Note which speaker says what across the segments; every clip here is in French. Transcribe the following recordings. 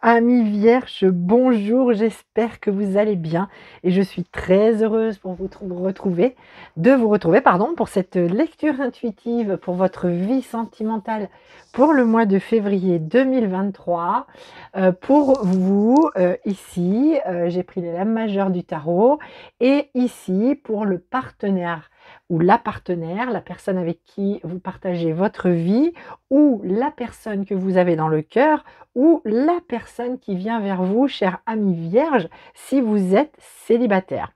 Speaker 1: Amis vierges, bonjour, j'espère que vous allez bien et je suis très heureuse pour de vous retrouver pardon, pour cette lecture intuitive pour votre vie sentimentale pour le mois de février 2023. Pour vous, ici, j'ai pris les lames majeures du tarot et ici, pour le partenaire ou la partenaire, la personne avec qui vous partagez votre vie ou la personne que vous avez dans le cœur ou la personne qui vient vers vous, cher ami vierge, si vous êtes célibataire.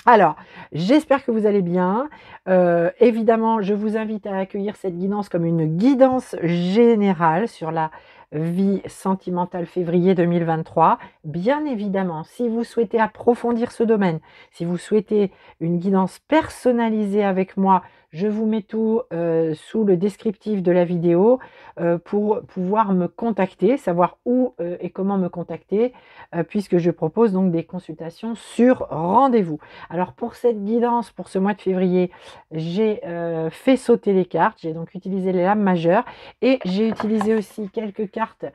Speaker 1: Alors, j'espère que vous allez bien. Évidemment, je vous invite à accueillir cette guidance comme une guidance générale sur la vie sentimentale février 2023. Bien évidemment, si vous souhaitez approfondir ce domaine, si vous souhaitez une guidance personnalisée avec moi, je vous mets tout sous le descriptif de la vidéo pour pouvoir me contacter, savoir où et comment me contacter, puisque je propose donc des consultations sur rendez-vous. Alors pour cette guidance, pour ce mois de février, j'ai fait sauter les cartes, j'ai donc utilisé les lames majeures et j'ai utilisé aussi quelques cartes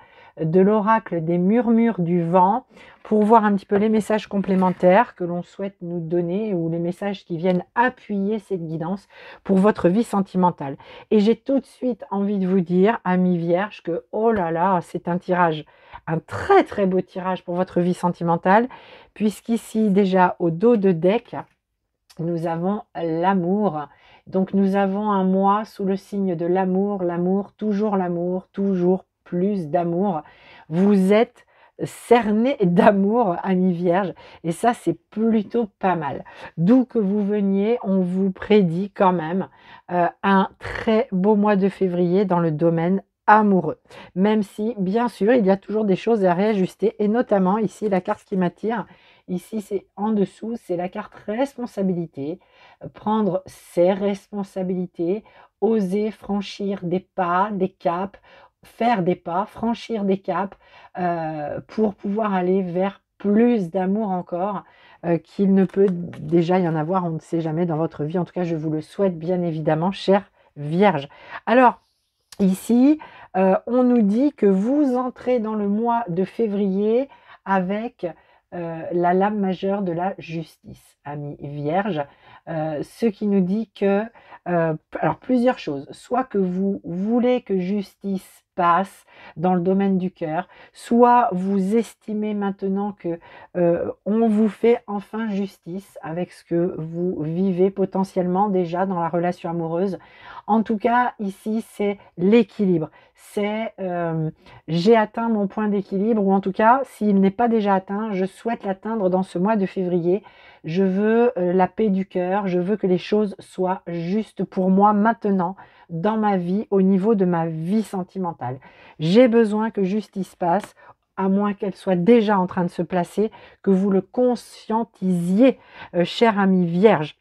Speaker 1: de l'oracle des murmures du vent pour voir un petit peu les messages complémentaires que l'on souhaite nous donner ou les messages qui viennent appuyer cette guidance pour votre vie sentimentale. Et j'ai tout de suite envie de vous dire, amis vierges, que oh là là, c'est un tirage, un très très beau tirage pour votre vie sentimentale, puisqu'ici déjà au dos de deck, nous avons l'amour. Donc nous avons un mois sous le signe de l'amour, l'amour, toujours plus d'amour. Vous êtes cerné d'amour, amis vierges, et ça c'est plutôt pas mal. D'où que vous veniez, on vous prédit quand même un très beau mois de février dans le domaine amoureux. Même si, bien sûr, il y a toujours des choses à réajuster, et notamment ici, la carte qui m'attire, ici, c'est en dessous, c'est la carte responsabilité, prendre ses responsabilités, oser franchir des pas, des caps, faire des pas, franchir des caps pour pouvoir aller vers plus d'amour encore qu'il ne peut déjà y en avoir, on ne sait jamais dans votre vie. En tout cas, je vous le souhaite bien évidemment, chère Vierge. Alors, ici, on nous dit que vous entrez dans le mois de février avec la lame majeure de la justice, amis vierge. Ce qui nous dit que, alors plusieurs choses, soit que vous voulez que justice passe dans le domaine du cœur, soit vous estimez maintenant que on vous fait enfin justice avec ce que vous vivez potentiellement déjà dans la relation amoureuse. En tout cas, ici, c'est l'équilibre. C'est j'ai atteint mon point d'équilibre, ou en tout cas, s'il n'est pas déjà atteint, je souhaite l'atteindre dans ce mois de février. Je veux la paix du cœur, je veux que les choses soient justes pour moi maintenant, dans ma vie, au niveau de ma vie sentimentale. J'ai besoin que justice passe, à moins qu'elle soit déjà en train de se placer, que vous le conscientisiez, cher ami vierge.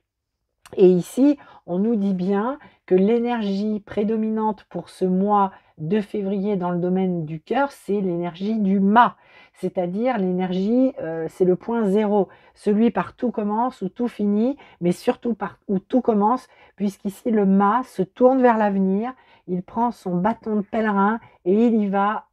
Speaker 1: Et ici, on nous dit bien que l'énergie prédominante pour ce mois de février dans le domaine du cœur, c'est l'énergie du mât, c'est-à-dire l'énergie, c'est le point zéro, celui par tout commence ou tout finit, mais surtout par où tout commence, puisqu'ici le mât se tourne vers l'avenir, il prend son bâton de pèlerin et il y va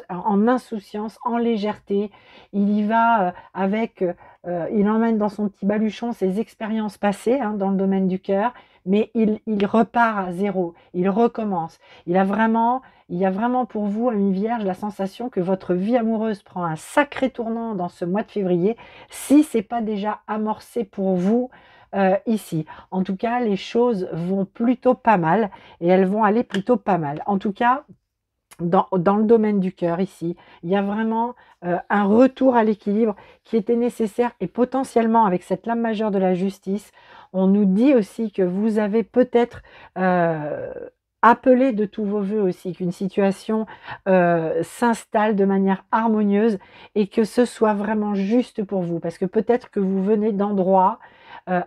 Speaker 1: en insouciance, en légèreté, il y va avec il emmène dans son petit baluchon ses expériences passées dans le domaine du cœur, mais il repart à zéro, il recommence. Il y a vraiment pour vous, ami vierge, la sensation que votre vie amoureuse prend un sacré tournant dans ce mois de février, si ce n'est pas déjà amorcé pour vous ici. En tout cas, les choses vont plutôt pas mal et elles vont aller plutôt pas mal. En tout cas, dans le domaine du cœur ici, il y a vraiment un retour à l'équilibre qui était nécessaire et potentiellement avec cette lame majeure de la justice, on nous dit aussi que vous avez peut-être appelé de tous vos voeux aussi qu'une situation s'installe de manière harmonieuse et que ce soit vraiment juste pour vous, parce que peut-être que vous venez d'endroits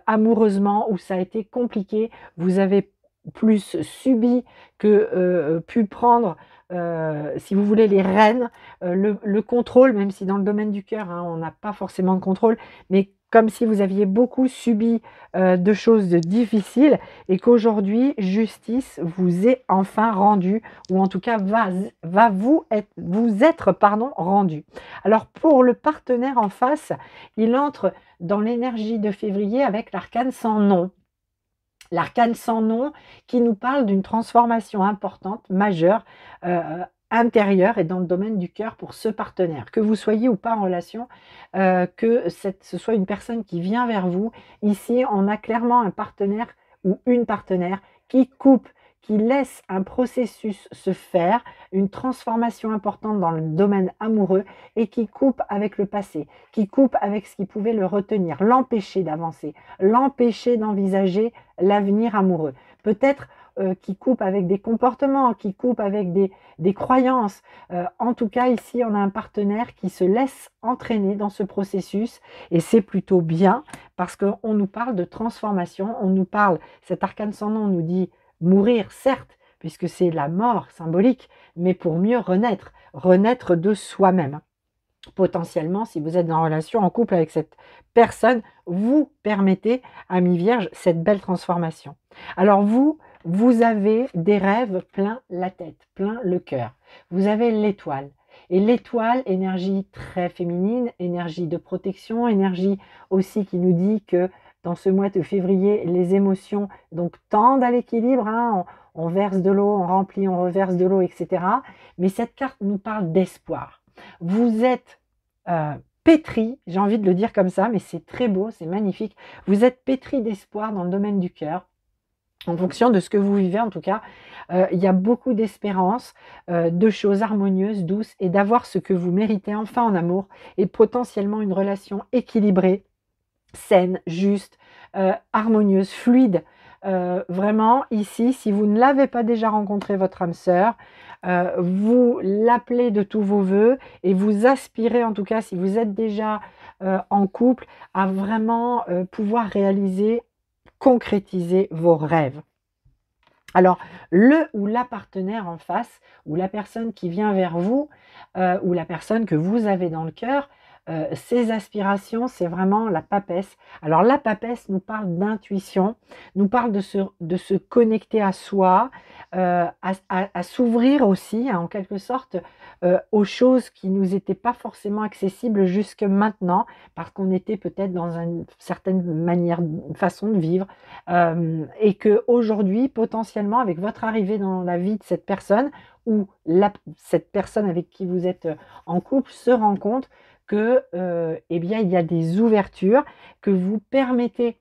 Speaker 1: amoureusement où ça a été compliqué, vous avez plus subi que pu prendre si vous voulez, les rênes, le contrôle, même si dans le domaine du cœur, on n'a pas forcément de contrôle, mais comme si vous aviez beaucoup subi de choses difficiles et qu'aujourd'hui, justice vous est enfin rendue, ou en tout cas va vous être pardon, rendue. Alors pour le partenaire en face, il entre dans l'énergie de février avec l'arcane sans nom. L'arcane sans nom qui nous parle d'une transformation importante, majeure, intérieure et dans le domaine du cœur pour ce partenaire. Que vous soyez ou pas en relation, que ce soit une personne qui vient vers vous. Ici, on a clairement un partenaire ou une partenaire qui coupe, qui laisse un processus se faire, une transformation importante dans le domaine amoureux et qui coupe avec le passé, qui coupe avec ce qui pouvait le retenir, l'empêcher d'avancer, l'empêcher d'envisager l'avenir amoureux. Peut-être qui coupe avec des comportements, qui coupe avec des croyances. En tout cas, ici, on a un partenaire qui se laisse entraîner dans ce processus et c'est plutôt bien parce qu'on nous parle de transformation, on nous parle, cet arcane sans nom nous dit mourir, certes, puisque c'est la mort symbolique, mais pour mieux renaître, renaître de soi-même. Potentiellement, si vous êtes en relation, en couple avec cette personne, vous permettez, ami Vierge, cette belle transformation. Alors vous avez des rêves plein la tête, plein le cœur. Vous avez l'étoile. Et l'étoile, énergie très féminine, énergie de protection, énergie aussi qui nous dit que dans ce mois de février, les émotions donc tendent à l'équilibre, hein, on verse de l'eau, on remplit, on reverse de l'eau, etc. Mais cette carte nous parle d'espoir. Vous êtes pétri, j'ai envie de le dire comme ça, mais c'est très beau, c'est magnifique. Vous êtes pétri d'espoir dans le domaine du cœur. En fonction de ce que vous vivez, en tout cas, il y a beaucoup d'espérance, de choses harmonieuses, douces, et d'avoir ce que vous méritez enfin en amour, et potentiellement une relation équilibrée, saine, juste, harmonieuse, fluide. Vraiment, ici, si vous ne l'avez pas déjà rencontré, votre âme sœur, vous l'appelez de tous vos voeux et vous aspirez, en tout cas, si vous êtes déjà en couple, à vraiment pouvoir réaliser, concrétiser vos rêves. Alors, le ou la partenaire en face, ou la personne qui vient vers vous, ou la personne que vous avez dans le cœur, ses aspirations, c'est vraiment la papesse. Alors la papesse nous parle d'intuition, nous parle de se connecter à soi, à s'ouvrir aussi, hein, en quelque sorte, aux choses qui nous étaient pas forcément accessibles jusque maintenant, parce qu'on était peut-être dans une certaine manière, une façon de vivre, et que aujourd'hui, potentiellement, avec votre arrivée dans la vie de cette personne, ou cette personne avec qui vous êtes en couple se rend compte que eh bien, il y a des ouvertures que vous permettez,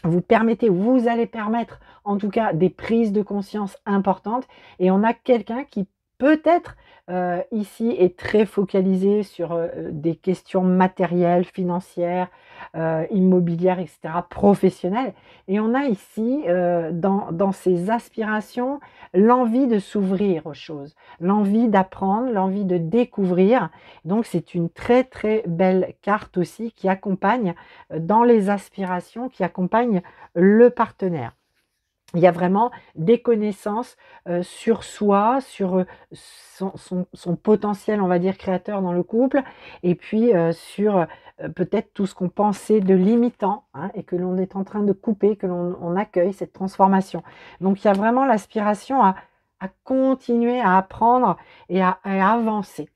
Speaker 1: vous allez permettre en tout cas des prises de conscience importantes, et on a quelqu'un qui peut-être ici est très focalisé sur des questions matérielles, financières, immobilières, etc., professionnelles, et on a ici dans ses aspirations l'envie de s'ouvrir aux choses, l'envie d'apprendre, l'envie de découvrir. Donc c'est une très très belle carte aussi qui accompagne dans les aspirations, qui accompagne le partenaire. Il y a vraiment des connaissances sur soi, sur son potentiel, on va dire, créateur dans le couple, et puis sur peut-être tout ce qu'on pensait de limitant, hein, et que l'on est en train de couper, que l'on accueille cette transformation. Donc il y a vraiment l'aspiration à continuer à apprendre et à avancer.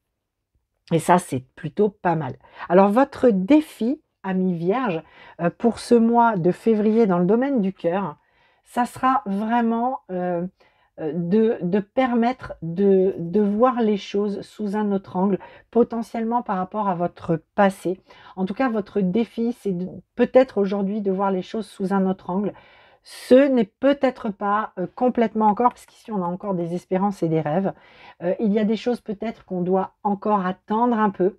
Speaker 1: Et ça, c'est plutôt pas mal. Alors votre défi, ami Vierge, pour ce mois de février dans le domaine du cœur, ça sera vraiment de permettre de voir les choses sous un autre angle, potentiellement par rapport à votre passé. En tout cas, votre défi, c'est peut-être aujourd'hui de voir les choses sous un autre angle. Ce n'est peut-être pas complètement encore, parce qu'ici on a encore des espérances et des rêves. Il y a des choses peut-être qu'on doit encore attendre un peu,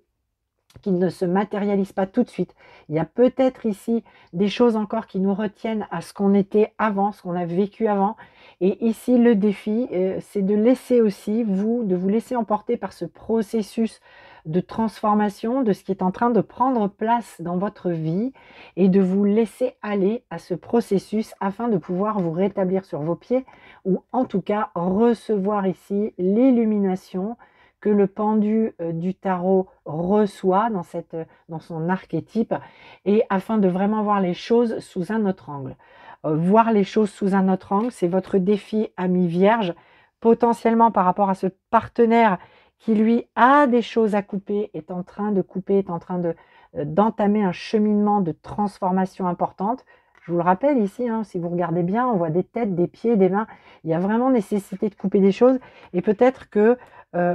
Speaker 1: qui ne se matérialise pas tout de suite. Il y a peut-être ici des choses encore qui nous retiennent à ce qu'on était avant, ce qu'on a vécu avant. Et ici, le défi, c'est de laisser aussi, de vous laisser emporter par ce processus de transformation, de ce qui est en train de prendre place dans votre vie, et de vous laisser aller à ce processus afin de pouvoir vous rétablir sur vos pieds, ou en tout cas recevoir ici l'illumination que le pendu du tarot reçoit dans son archétype, et afin de vraiment voir les choses sous un autre angle. Voir les choses sous un autre angle, c'est votre défi, ami Vierge, potentiellement par rapport à ce partenaire qui lui a des choses à couper, est en train de couper, est en train d'entamer un cheminement de transformation importante. Je vous le rappelle ici, hein, si vous regardez bien, on voit des têtes, des pieds, des mains. Il y a vraiment nécessité de couper des choses. Et peut-être que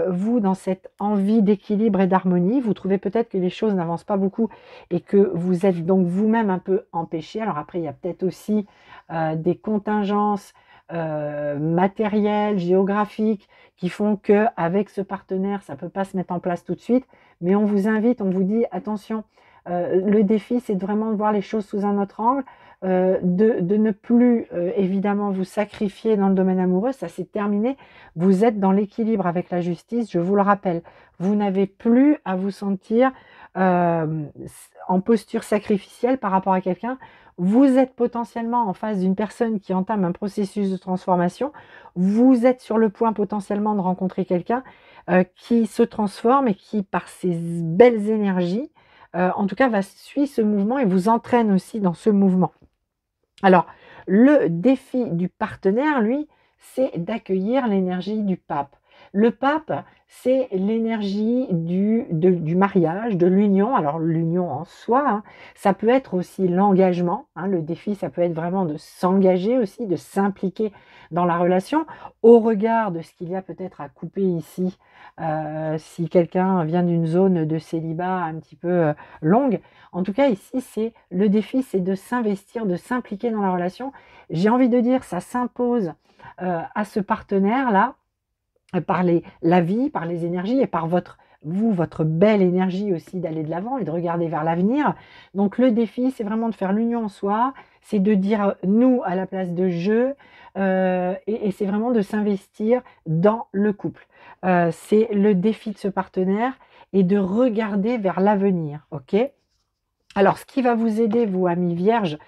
Speaker 1: vous, dans cette envie d'équilibre et d'harmonie, vous trouvez peut-être que les choses n'avancent pas beaucoup et que vous êtes donc vous-même un peu empêché. Alors après, il y a peut-être aussi des contingences matérielles, géographiques, qui font que avec ce partenaire, ça ne peut pas se mettre en place tout de suite. Mais on vous invite, on vous dit, attention, le défi, c'est de vraiment voir les choses sous un autre angle, de ne plus évidemment vous sacrifier dans le domaine amoureux, ça c'est terminé. Vous êtes dans l'équilibre avec la justice, je vous le rappelle. Vous n'avez plus à vous sentir en posture sacrificielle par rapport à quelqu'un. Vous êtes potentiellement en face d'une personne qui entame un processus de transformation. Vous êtes sur le point potentiellement de rencontrer quelqu'un qui se transforme et qui, par ses belles énergies, en tout cas, va suivre ce mouvement et vous entraîne aussi dans ce mouvement. Alors, le défi du partenaire, lui, c'est d'accueillir l'énergie du pape. Le pape, c'est l'énergie du mariage, de l'union. Alors, l'union en soi, hein, ça peut être aussi l'engagement. Hein, le défi, ça peut être vraiment de s'engager aussi, de s'impliquer dans la relation, au regard de ce qu'il y a peut-être à couper ici, si quelqu'un vient d'une zone de célibat un petit peu longue. En tout cas, ici, c'est le défi, c'est de s'investir, de s'impliquer dans la relation. J'ai envie de dire, ça s'impose à ce partenaire-là, par la vie, par les énergies et par votre belle énergie aussi d'aller de l'avant et de regarder vers l'avenir. Donc le défi, c'est vraiment de faire l'union en soi, c'est de dire nous à la place de je, et c'est vraiment de s'investir dans le couple. C'est le défi de ce partenaire et de regarder vers l'avenir, ok ? Alors, ce qui va vous aider, vous, amis vierges,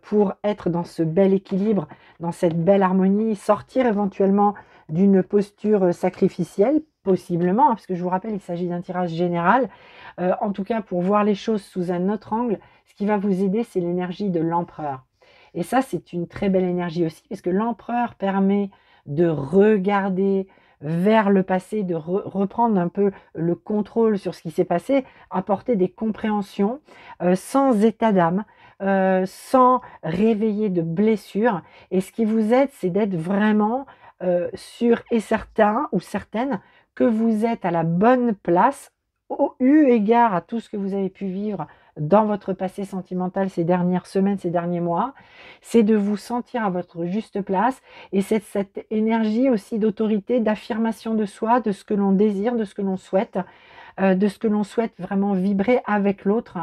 Speaker 1: pour être dans ce bel équilibre, dans cette belle harmonie, sortir éventuellement d'une posture sacrificielle, possiblement, hein, parce que je vous rappelle, il s'agit d'un tirage général. En tout cas, pour voir les choses sous un autre angle, ce qui va vous aider, c'est l'énergie de l'empereur. Et ça, c'est une très belle énergie aussi, parce que l'empereur permet de regarder vers le passé, de reprendre un peu le contrôle sur ce qui s'est passé, apporter des compréhensions sans état d'âme, sans réveiller de blessures. Et ce qui vous aide, c'est d'être vraiment sûr et certain ou certaine que vous êtes à la bonne place, eu égard à tout ce que vous avez pu vivre dans votre passé sentimental ces dernières semaines, ces derniers mois. C'est de vous sentir à votre juste place, et c'est cette énergie aussi d'autorité, d'affirmation de soi, de ce que l'on désire, de ce que l'on souhaite, vraiment vibrer avec l'autre.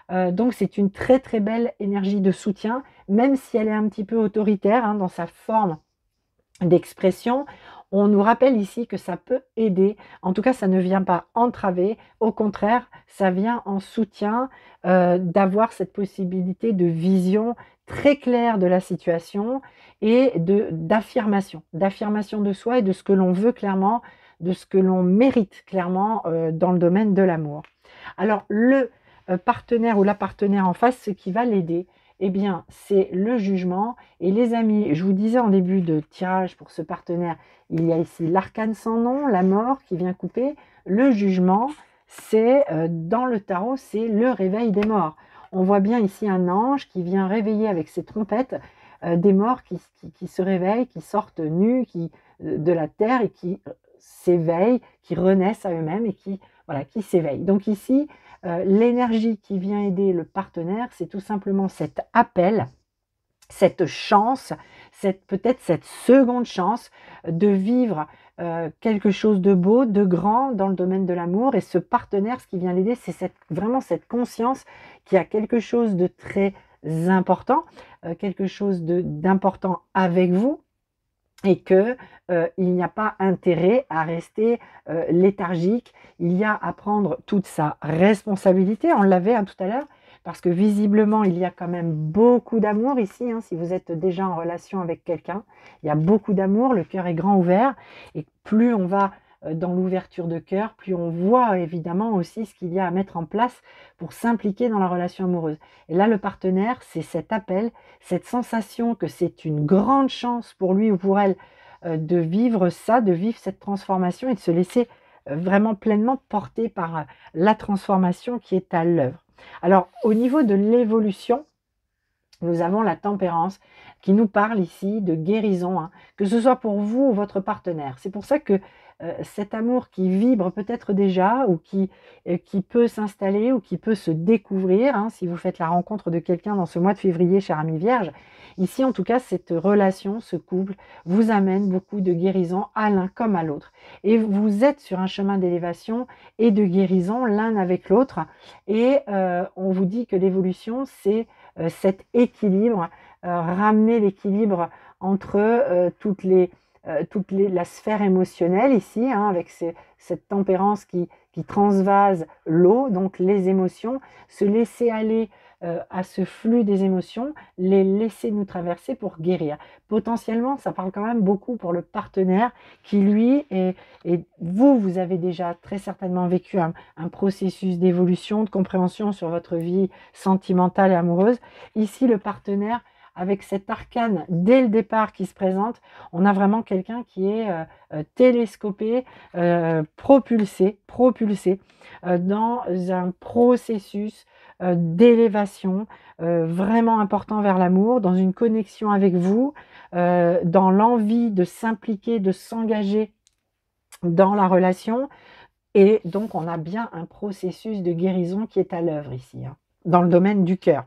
Speaker 1: Donc c'est une très très belle énergie de soutien, même si elle est un petit peu autoritaire hein, dans sa forme d'expression. On nous rappelle ici que ça peut aider, en tout cas ça ne vient pas entraver, au contraire ça vient en soutien d'avoir cette possibilité de vision très claire de la situation et d'affirmation de soi et de ce que l'on veut clairement, de ce que l'on mérite clairement dans le domaine de l'amour. Alors le partenaire ou la partenaire en face, ce qui va l'aider, eh bien, c'est le jugement. Et les amis, je vous disais en début de tirage pour ce partenaire, il y a ici l'arcane sans nom, la mort qui vient couper. Le jugement, c'est dans le tarot, c'est le réveil des morts. On voit bien ici un ange qui vient réveiller avec ses trompettes des morts qui se réveillent, qui sortent nus de la terre et qui s'éveillent, qui renaissent à eux-mêmes et qui s'éveillent. Donc ici, l'énergie qui vient aider le partenaire, c'est tout simplement cet appel, cette chance, peut-être cette seconde chance de vivre quelque chose de beau, de grand dans le domaine de l'amour. Et ce partenaire, ce qui vient l'aider, c'est vraiment cette conscience qu'il y a quelque chose de très important, quelque chose d'important avec vous, et que il n'y a pas intérêt à rester léthargique. Il y a à prendre toute sa responsabilité, on l'avait tout à l'heure, parce que visiblement il y a quand même beaucoup d'amour ici, hein, si vous êtes déjà en relation avec quelqu'un, il y a beaucoup d'amour, le cœur est grand ouvert, et plus on va dans l'ouverture de cœur, plus on voit évidemment aussi ce qu'il y a à mettre en place pour s'impliquer dans la relation amoureuse. Et là, le partenaire, c'est cet appel, cette sensation que c'est une grande chance pour lui ou pour elle de vivre ça, de vivre cette transformation et de se laisser vraiment pleinement porter par la transformation qui est à l'œuvre. Alors, au niveau de l'évolution, nous avons la tempérance qui nous parle ici de guérison, hein, que ce soit pour vous ou votre partenaire. C'est pour ça que cet amour qui vibre peut-être déjà ou qui peut s'installer ou qui peut se découvrir, hein, si vous faites la rencontre de quelqu'un dans ce mois de février, cher ami Vierge, ici en tout cas cette relation, ce couple vous amène beaucoup de guérison à l'un comme à l'autre. Et vous êtes sur un chemin d'élévation et de guérison l'un avec l'autre. Et on vous dit que l'évolution, c'est cet équilibre, ramener l'équilibre entre la sphère émotionnelle ici, hein, avec cette tempérance qui transvase l'eau, donc les émotions, se laisser aller à ce flux des émotions, les laisser nous traverser pour guérir. Potentiellement, ça parle quand même beaucoup pour le partenaire qui, lui, et vous avez déjà très certainement vécu un processus d'évolution, de compréhension sur votre vie sentimentale et amoureuse. Ici, le partenaire, avec cet arcane dès le départ qui se présente, on a vraiment quelqu'un qui est télescopé, propulsé dans un processus d'élévation vraiment important vers l'amour, dans une connexion avec vous, dans l'envie de s'impliquer, de s'engager dans la relation. Et donc, on a bien un processus de guérison qui est à l'œuvre ici, hein, dans le domaine du cœur.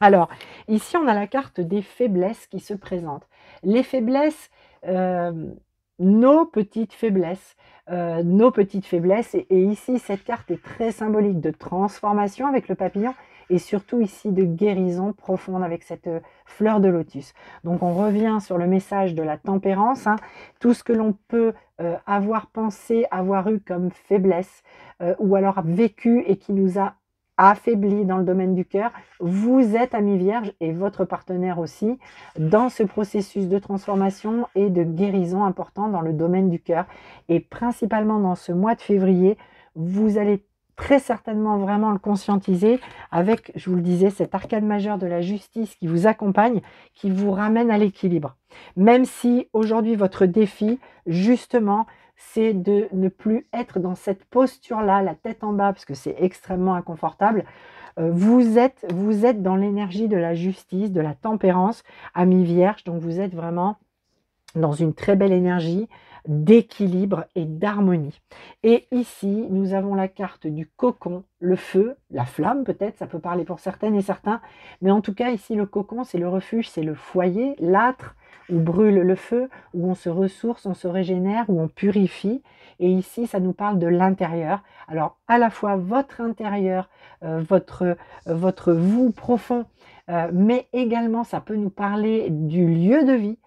Speaker 1: Alors, ici, on a la carte des faiblesses qui se présentent. Les faiblesses, nos petites faiblesses, et ici, cette carte est très symbolique de transformation avec le papillon, et surtout ici de guérison profonde avec cette fleur de lotus. Donc, on revient sur le message de la tempérance, hein, tout ce que l'on peut avoir pensé, avoir eu comme faiblesse, ou alors vécu et qui nous a affaibli dans le domaine du cœur, vous êtes, ami Vierge, et votre partenaire aussi, dans ce processus de transformation et de guérison important dans le domaine du cœur. Et principalement dans ce mois de février, vous allez très certainement vraiment le conscientiser avec, je vous le disais, cet arcane majeur de la justice qui vous accompagne, qui vous ramène à l'équilibre. Même si aujourd'hui votre défi, justement, c'est de ne plus être dans cette posture-là, la tête en bas, parce que c'est extrêmement inconfortable. Vous êtes dans l'énergie de la justice, de la tempérance, ami Vierge, donc vous êtes vraiment dans une très belle énergie d'équilibre et d'harmonie. Et ici, nous avons la carte du cocon, le feu, la flamme peut-être, ça peut parler pour certaines et certains, mais en tout cas ici le cocon, c'est le refuge, c'est le foyer, l'âtre, où brûle le feu, où on se ressource, on se régénère, où on purifie. Et ici, ça nous parle de l'intérieur. Alors, à la fois votre intérieur, votre vous profond, mais également, ça peut nous parler du lieu de vie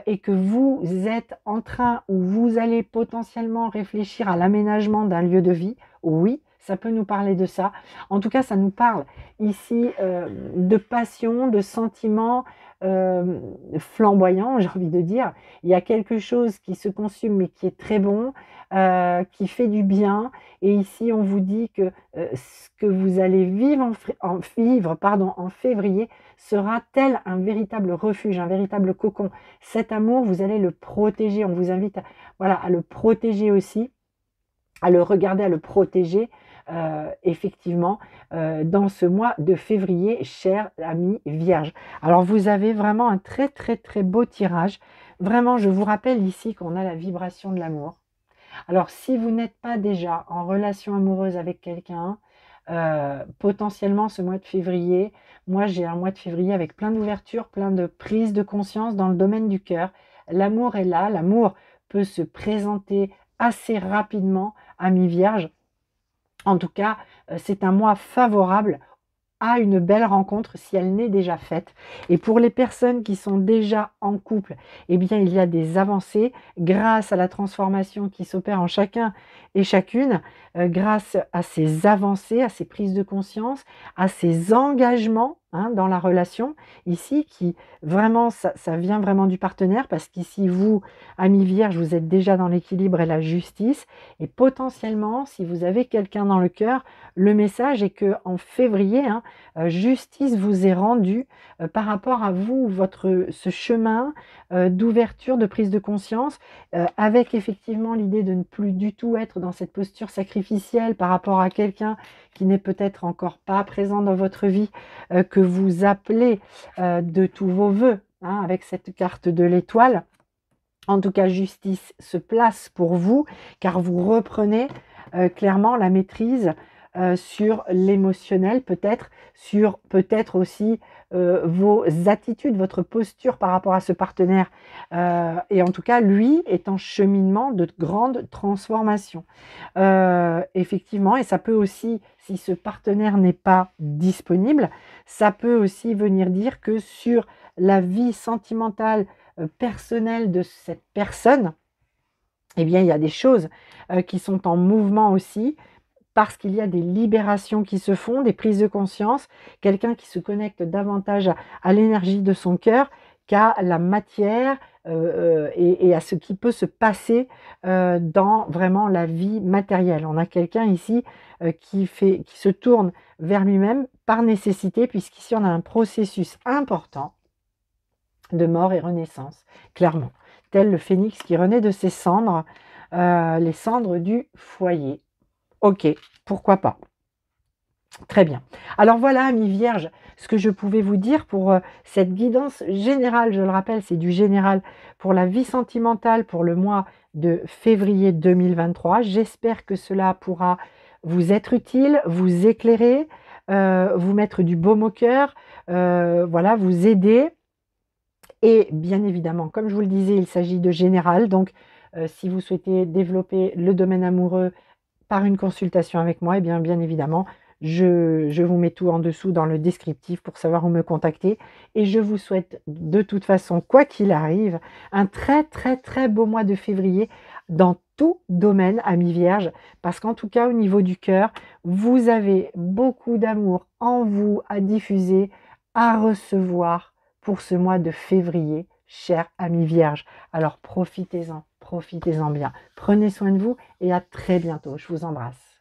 Speaker 1: et que vous êtes en train ou vous allez potentiellement réfléchir à l'aménagement d'un lieu de vie. Oui, ça peut nous parler de ça. En tout cas, ça nous parle ici de passion, de sentiments flamboyants, j'ai envie de dire. Il y a quelque chose qui se consume mais qui est très bon, qui fait du bien. Et ici, on vous dit que ce que vous allez vivre en février sera tel un véritable refuge, un véritable cocon. Cet amour, vous allez le protéger. On vous invite à le protéger aussi, à le regarder, à le protéger. Effectivement, dans ce mois de février, chers amis Vierge. Alors, vous avez vraiment un très, très, très beau tirage. Vraiment, je vous rappelle ici qu'on a la vibration de l'amour. Alors, si vous n'êtes pas déjà en relation amoureuse avec quelqu'un, potentiellement ce mois de février, moi j'ai un mois de février avec plein d'ouverture, plein de prise de conscience dans le domaine du cœur. L'amour est là, l'amour peut se présenter assez rapidement, amis Vierge. En tout cas, c'est un mois favorable à une belle rencontre si elle n'est déjà faite. Et pour les personnes qui sont déjà en couple, eh bien, il y a des avancées grâce à la transformation qui s'opère en chacun et chacune, grâce à ces avancées, à ces prises de conscience, à ces engagements hein, dans la relation, ici, qui vraiment, ça vient vraiment du partenaire, parce qu'ici, vous, amis vierge, vous êtes déjà dans l'équilibre et la justice, et potentiellement, si vous avez quelqu'un dans le cœur, le message est que en février, hein, justice vous est rendue par rapport à vous, ce chemin d'ouverture, de prise de conscience, avec effectivement l'idée de ne plus du tout être dans cette posture sacrificielle par rapport à quelqu'un qui n'est peut-être encore pas présent dans votre vie, que vous appelez de tous vos voeux, hein, avec cette carte de l'étoile. En tout cas, justice se place pour vous, car vous reprenez clairement la maîtrise sur l'émotionnel, peut-être, sur peut-être aussi vos attitudes, votre posture par rapport à ce partenaire. Et en tout cas, lui est en cheminement de grande transformation. Effectivement, et ça peut aussi, si ce partenaire n'est pas disponible, ça peut aussi venir dire que sur la vie sentimentale, personnelle de cette personne, eh bien, il y a des choses qui sont en mouvement aussi, parce qu'il y a des libérations qui se font, des prises de conscience, quelqu'un qui se connecte davantage à l'énergie de son cœur qu'à la matière et à ce qui peut se passer dans vraiment la vie matérielle. On a quelqu'un ici qui se tourne vers lui-même par nécessité, puisqu'ici on a un processus important de mort et renaissance, clairement. Tel le phénix qui renaît de ses cendres, les cendres du foyer. Ok, pourquoi pas. Très bien. Alors voilà, amis vierges, ce que je pouvais vous dire pour cette guidance générale. Je le rappelle, c'est du général pour la vie sentimentale pour le mois de février 2023. J'espère que cela pourra vous être utile, vous éclairer, vous mettre du baume au cœur, voilà, vous aider. Et bien évidemment, comme je vous le disais, il s'agit de général. Donc, si vous souhaitez développer le domaine amoureux par une consultation avec moi, et bien évidemment, je vous mets tout en dessous dans le descriptif pour savoir où me contacter. Et je vous souhaite de toute façon, quoi qu'il arrive, un très très très beau mois de février dans tout domaine, amis vierges, parce qu'en tout cas, au niveau du cœur, vous avez beaucoup d'amour en vous à diffuser, à recevoir pour ce mois de février, chers amis vierges. Alors profitez-en bien. Prenez soin de vous et à très bientôt. Je vous embrasse.